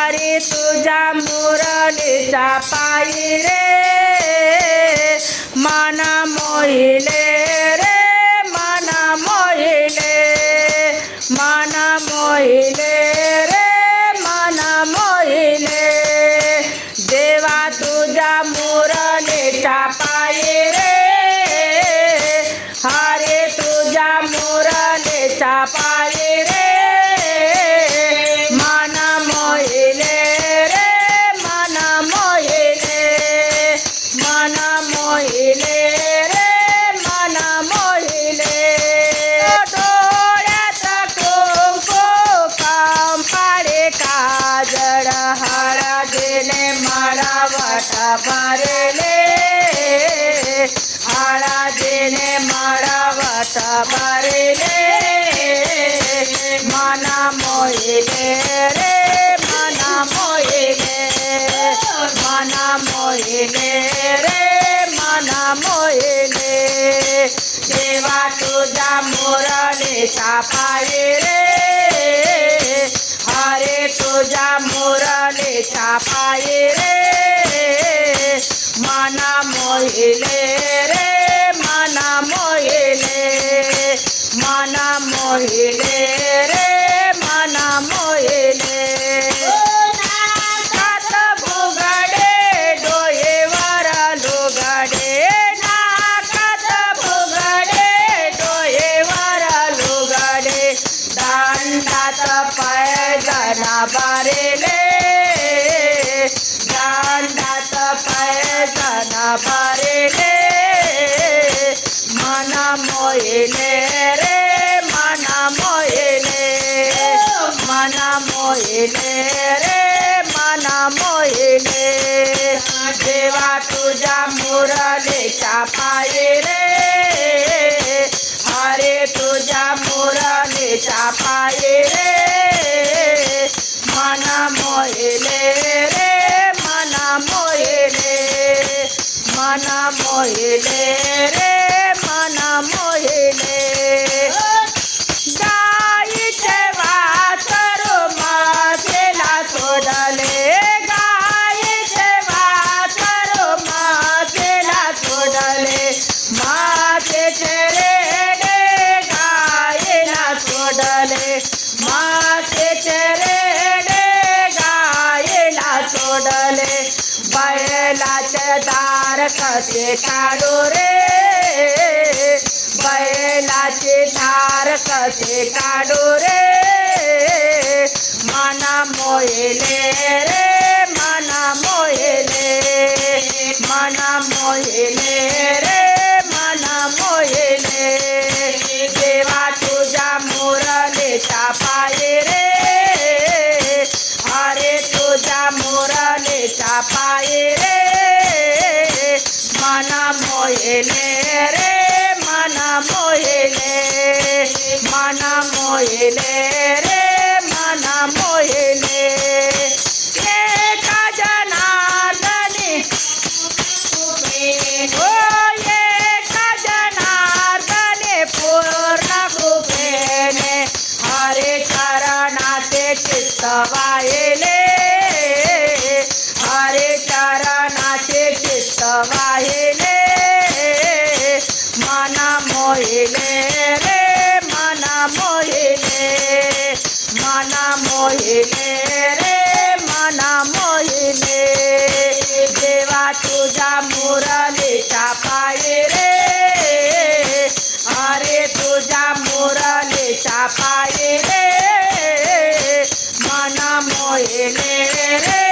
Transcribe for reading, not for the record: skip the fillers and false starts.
हरी तुझ्या मुरलीचा पायी रे मन मोहिले रे मन मोहिले मन मोहिले रे मन मोहिले देवा तुझ्या मुरलीचा पायी रे हरी तुझ्या मुरलीचा पायी रे मन मोहिले रे मन मोहिले मन मोहिले रे मन मोहिले डोळ्यात कुंकू कंपाळे काजळ हळदीने मळवट भरले हळदीने मळवट भरले मन मोहिले रे मन मोहिले मन मोहिले रे मन मोहिले देवा तुझ्या मुरलीचा पायी रे हरे तुझ्या मुरलीचा पायी रे मन मोहिले रे मन मोहिले मन मोहिले रे मन मोहिले नाकात भुगडे डोळेवर लुगडे नाकात भुगडे डोळेवर लुगडे दांडात पैजना भरले दांडात पैजना भरले मन मोहिले रे मन मोहिले मन मोहिले रे मन मोहिले देवा तुझ्या मुरलीचा पायी रे हरे तुझ्या मुरलीचा पायी रे मन मोहिले रे मन मोहिले मन मोहिले रे मन मोहिले गाईचे वासरू मातेला सोडले गाईचे वासरू मातेला सोडले मातेचे रेडे गायीला सोडले मातेचे रेडे गायीला सोडले बैलाचे दार कसे काढू रे बैलाचे धार कसे काढू रे मन मोहिले रे मन मोहिले मन मोहिले रे मन मोहिले देवा तुझ्या मुरलीचा पायी रे हरे तुझ्या मुरलीचा पायी रे मन मोहिले रे मन मोहिले मन मोहिले रे मन मोहिले एका जनार्दनी हो एका जनार्दनी पूर्ण कृपेने हरे चरणाचे चित्त वाहिले हरे चरणाचे चित्त वाहिले मन मोहिले रे मन मोहिले मन मोहिले रे मन मोहिले देवा तुझ्या मुरलीचा पायी रे हरे तुझ्या मुरलीचा पायी रे मन मोहिले रे